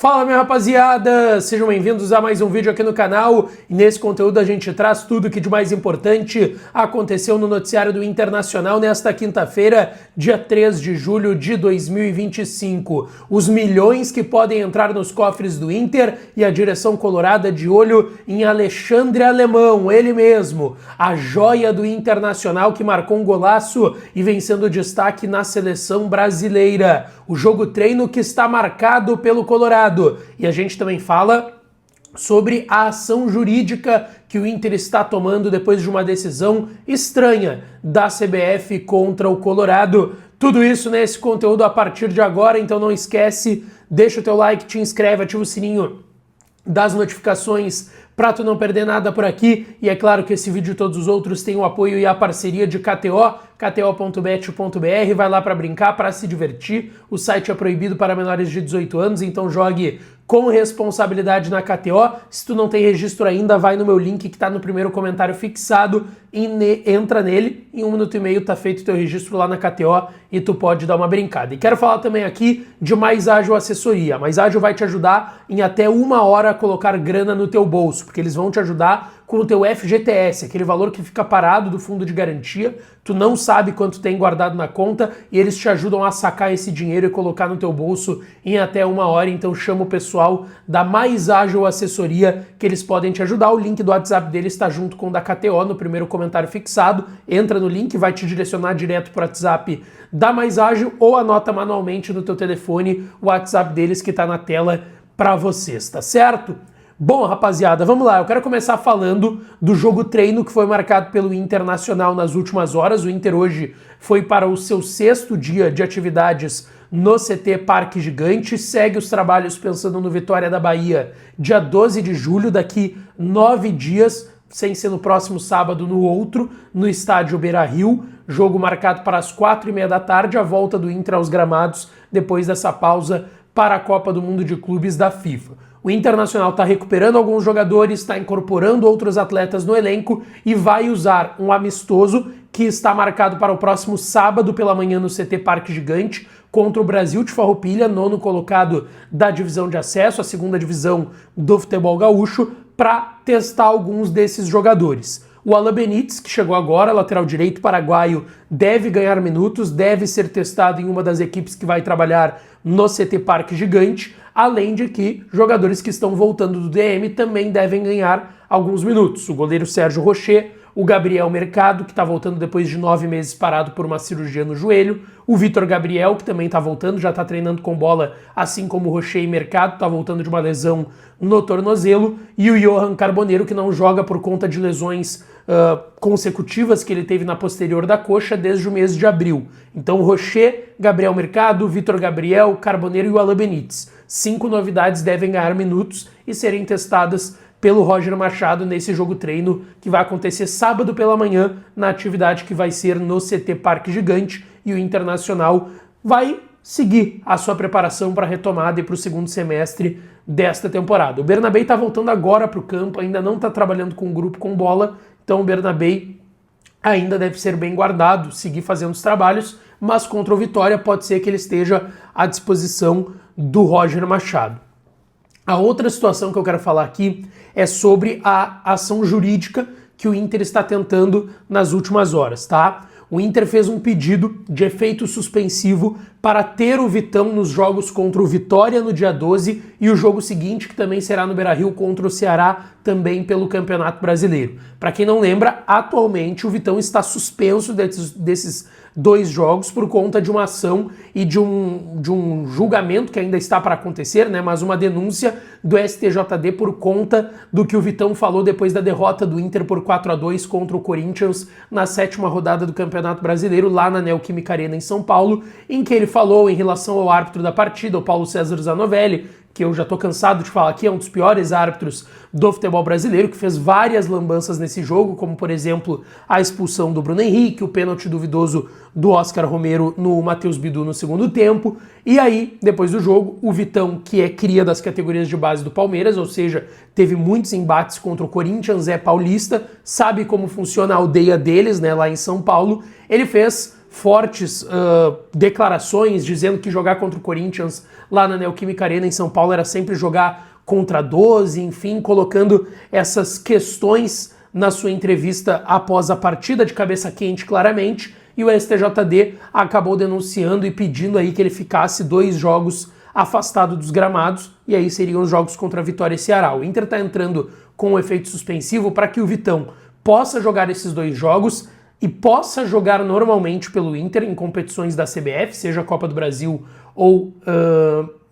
Fala, minha rapaziada! Sejam bem-vindos a mais um vídeo aqui no canal. E nesse conteúdo a gente traz tudo que de mais importante aconteceu no noticiário do Internacional nesta quinta-feira, dia 3 de julho de 2025. Os milhões que podem entrar nos cofres do Inter e a direção colorada de olho em Alexandre Alemão, ele mesmo, a joia do Internacional que marcou um golaço e vem sendo destaque na seleção brasileira. O jogo treino que está marcado pelo Colorado. E a gente também fala sobre a ação jurídica que o Inter está tomando depois de uma decisão estranha da CBF contra o Colorado. Tudo isso nesse conteúdo a partir de agora, então não esquece, deixa o teu like, te inscreve, ativa o sininho das notificações para tu não perder nada por aqui. E é claro que esse vídeo e todos os outros têm o apoio e a parceria de KTO, kto.bet.br, vai lá para brincar, para se divertir. O site é proibido para menores de 18 anos, então jogue com responsabilidade na KTO. Se tu não tem registro ainda, vai no meu link que tá no primeiro comentário fixado e entra nele. Em 1 minuto e meio tá feito o teu registro lá na KTO e tu pode dar uma brincada. E quero falar também aqui de Mais Ágil Assessoria. A Mais Ágil vai te ajudar em até 1 hora a colocar grana no teu bolso, porque eles vão te ajudar com o teu FGTS, aquele valor que fica parado do fundo de garantia, tu não sabe quanto tem guardado na conta e eles te ajudam a sacar esse dinheiro e colocar no teu bolso em até 1 hora, então chama o pessoal da Mais Ágil Assessoria que eles podem te ajudar. O link do WhatsApp deles está junto com o da KTO no primeiro comentário fixado, entra no link, vai te direcionar direto para o WhatsApp da Mais Ágil ou anota manualmente no teu telefone o WhatsApp deles que está na tela para vocês, tá certo? Bom, rapaziada, vamos lá. Eu quero começar falando do jogo treino que foi marcado pelo Internacional nas últimas horas. O Inter hoje foi para o seu 6º dia de atividades no CT Parque Gigante. Segue os trabalhos pensando no Vitória da Bahia, dia 12 de julho, daqui 9 dias, sem ser no próximo sábado, no outro, no estádio Beira-Rio. Jogo marcado para as 4h30 da tarde, a volta do Inter aos gramados depois dessa pausa para a Copa do Mundo de Clubes da FIFA. O Internacional está recuperando alguns jogadores, está incorporando outros atletas no elenco e vai usar um amistoso que está marcado para o próximo sábado pela manhã no CT Parque Gigante contra o Brasil de Farroupilha, 9º colocado da divisão de acesso, a 2ª divisão do futebol gaúcho, para testar alguns desses jogadores. O Alan Benítez, que chegou agora, lateral direito paraguaio, deve ganhar minutos, deve ser testado em uma das equipes que vai trabalhar no CT Parque Gigante, além de que jogadores que estão voltando do DM também devem ganhar alguns minutos. O goleiro Sérgio Rocher, o Gabriel Mercado, que está voltando depois de 9 meses parado por uma cirurgia no joelho, o Vitor Gabriel, que também está voltando, já está treinando com bola, assim como o Rocher e Mercado, está voltando de uma lesão no tornozelo, e o Johan Carboneiro, que não joga por conta de lesões consecutivas que ele teve na posterior da coxa desde o mês de abril. Então Rocher, Gabriel Mercado, Vitor Gabriel, Carboneiro e o Alan Benítez. 5 novidades devem ganhar minutos e serem testadas pelo Roger Machado nesse jogo treino que vai acontecer sábado pela manhã na atividade que vai ser no CT Parque Gigante, e o Internacional vai seguir a sua preparação para a retomada e para o 2º semestre desta temporada. O Bernabei está voltando agora para o campo, ainda não está trabalhando com o grupo com bola, então o Bernabei ainda deve ser bem guardado, seguir fazendo os trabalhos, mas contra o Vitória pode ser que ele esteja à disposição do Roger Machado. A outra situação que eu quero falar aqui é sobre a ação jurídica que o Inter está tentando nas últimas horas, tá? O Inter fez um pedido de efeito suspensivo para ter o Vitão nos jogos contra o Vitória no dia 12 e o jogo seguinte, que também será no Beira-Rio, contra o Ceará, também pelo Campeonato Brasileiro. Para quem não lembra, atualmente o Vitão está suspenso desses 2 jogos por conta de uma ação e de um julgamento que ainda está para acontecer, né? Mas uma denúncia do STJD por conta do que o Vitão falou depois da derrota do Inter por 4-2 contra o Corinthians na 7ª rodada do Campeonato Brasileiro, lá na Neoquímica Arena em São Paulo, em que ele falou em relação ao árbitro da partida, o Paulo César Zanovelli, que eu já estou cansado de falar aqui, é um dos piores árbitros do futebol brasileiro, que fez várias lambanças nesse jogo, como, por exemplo, a expulsão do Bruno Henrique, o pênalti duvidoso do Oscar Romero no Matheus Bidu no 2º tempo. E aí, depois do jogo, o Vitão, que é cria das categorias de base do Palmeiras, ou seja, teve muitos embates contra o Corinthians, é paulista, sabe como funciona a aldeia deles, né, lá em São Paulo, ele fez fortes declarações dizendo que jogar contra o Corinthians lá na Neoquímica Arena em São Paulo era sempre jogar contra 12, enfim, colocando essas questões na sua entrevista após a partida de cabeça quente, claramente, e o STJD acabou denunciando e pedindo aí que ele ficasse 2 jogos afastado dos gramados, e aí seriam os jogos contra a Vitória e Ceará. O Inter está entrando com um efeito suspensivo para que o Vitão possa jogar esses 2 jogos e possa jogar normalmente pelo Inter em competições da CBF, seja a Copa do Brasil ou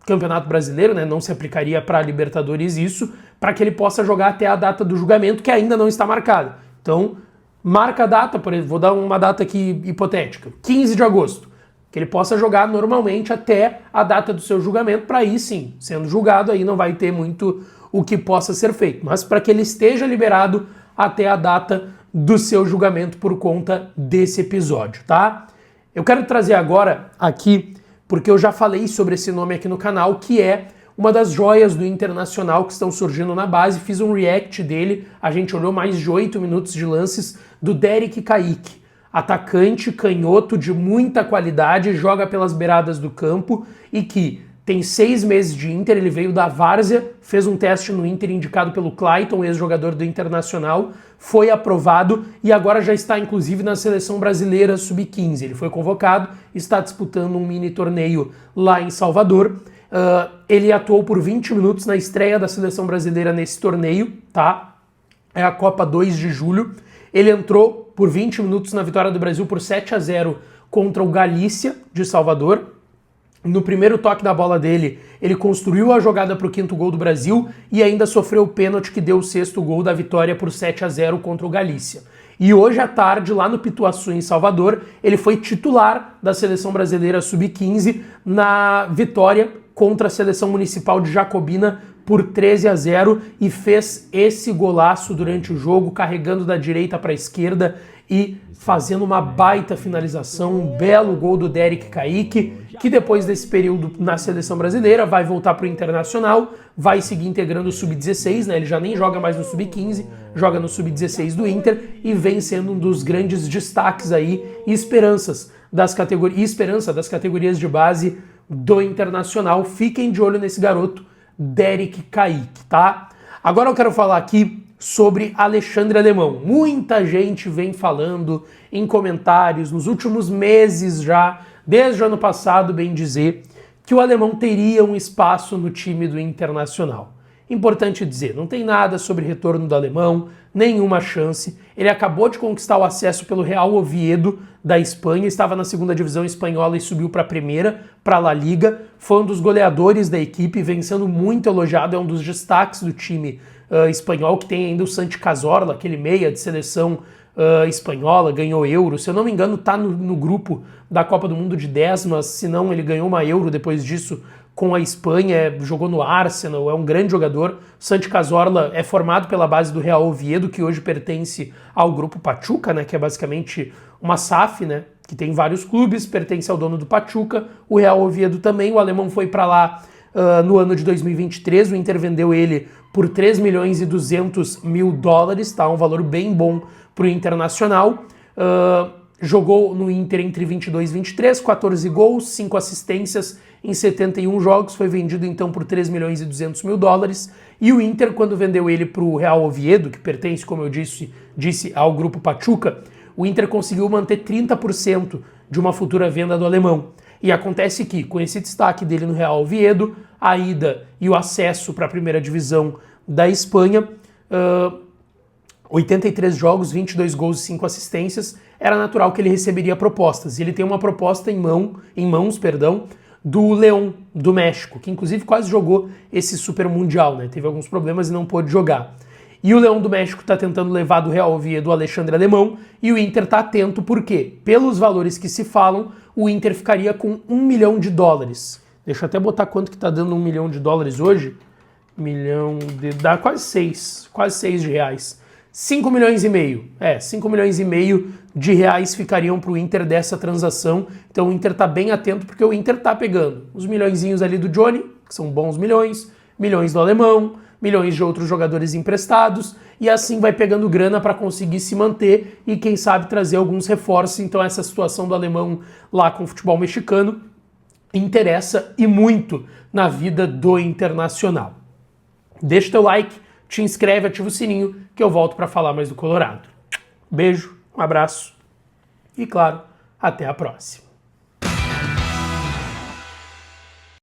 Campeonato Brasileiro, né? Não se aplicaria para a Libertadores isso, para que ele possa jogar até a data do julgamento, que ainda não está marcada. Então, marca a data, por exemplo, vou dar uma data aqui hipotética, 15 de agosto, que ele possa jogar normalmente até a data do seu julgamento, para aí sim, sendo julgado, aí não vai ter muito o que possa ser feito, mas para que ele esteja liberado até a data do seu julgamento por conta desse episódio, tá? Eu quero trazer agora aqui, porque eu já falei sobre esse nome aqui no canal, que é uma das joias do Internacional que estão surgindo na base. Fiz um react dele, a gente olhou mais de 8 minutos de lances do Derek Kaique, atacante canhoto de muita qualidade, joga pelas beiradas do campo e que tem 6 meses de Inter, ele veio da Várzea, fez um teste no Inter indicado pelo Clayton, ex-jogador do Internacional, foi aprovado e agora já está inclusive na seleção brasileira sub-15. Ele foi convocado, está disputando um mini torneio lá em Salvador. Ele atuou por 20 minutos na estreia da seleção brasileira nesse torneio, tá? É a Copa 2 de julho. Ele entrou por 20 minutos na vitória do Brasil por 7-0 contra o Galícia de Salvador. No primeiro toque da bola dele, ele construiu a jogada para o 5º gol do Brasil e ainda sofreu o pênalti que deu o 6º gol da vitória por 7-0 contra o Galícia. E hoje à tarde, lá no Pituaçu, em Salvador, ele foi titular da seleção brasileira sub-15 na vitória contra a seleção municipal de Jacobina por 13-0 e fez esse golaço durante o jogo, carregando da direita para a esquerda e fazendo uma baita finalização, um belo gol do Derek Kaique, que depois desse período na seleção brasileira vai voltar para o Internacional, vai seguir integrando o Sub-16, né? Ele já nem joga mais no Sub-15, joga no Sub-16 do Inter e vem sendo um dos grandes destaques aí e esperança das categorias de base do Internacional. Fiquem de olho nesse garoto, Derek Kaique, tá? Agora eu quero falar aqui sobre Alexandre Alemão. Muita gente vem falando em comentários nos últimos meses já, desde o ano passado, bem dizer, que o Alemão teria um espaço no time do Internacional. Importante dizer, não tem nada sobre retorno do Alemão, nenhuma chance. Ele acabou de conquistar o acesso pelo Real Oviedo da Espanha, estava na 2ª divisão espanhola e subiu para a primeira, para a La Liga. Foi um dos goleadores da equipe, vem sendo muito elogiado, é um dos destaques do time espanhol, que tem ainda o Santi Cazorla, aquele meia de seleção espanhola, ganhou Euro, se eu não me engano tá no grupo da Copa do Mundo de 10, mas se não ele ganhou uma Euro depois disso com a Espanha, jogou no Arsenal, é um grande jogador. Santi Cazorla é formado pela base do Real Oviedo, que hoje pertence ao grupo Pachuca, né, que é basicamente uma SAF, né, que tem vários clubes, pertence ao dono do Pachuca, o Real Oviedo também. O alemão foi para lá no ano de 2023, o Inter vendeu ele por 3 milhões e 200 mil dólares, tá? Um valor bem bom para o Internacional. Jogou no Inter entre 22 e 23, 14 gols, 5 assistências em 71 jogos, foi vendido então por 3 milhões e 200 mil dólares. E o Inter, quando vendeu ele para o Real Oviedo, que pertence, como eu disse ao grupo Pachuca, o Inter conseguiu manter 30% de uma futura venda do alemão. E acontece que, com esse destaque dele no Real Oviedo, a ida e o acesso para a primeira divisão da Espanha, 83 jogos, 22 gols e 5 assistências, era natural que ele receberia propostas. E ele tem uma proposta em mãos, do León, do México, que inclusive quase jogou esse Super Mundial, né? Teve alguns problemas e não pôde jogar. E o León do México está tentando levar do Real Oviedo o Alexandre Alemão, e o Inter está atento, por quê? Pelos valores que se falam, o Inter ficaria com 1 milhão de dólares. Deixa eu até botar quanto que está dando 1 milhão de dólares hoje. Dá quase 6 de reais. 5 milhões e meio. 5 milhões e meio de reais ficariam para o Inter dessa transação. Então o Inter está bem atento, porque o Inter está pegando os milhõezinhos ali do Johnny, que são bons milhões do alemão, milhões de outros jogadores emprestados e assim vai pegando grana para conseguir se manter e quem sabe trazer alguns reforços. Então essa situação do alemão lá com o futebol mexicano interessa e muito na vida do Internacional. Deixa teu like, te inscreve, ativa o sininho que eu volto para falar mais do Colorado. Beijo, um abraço e claro, até a próxima.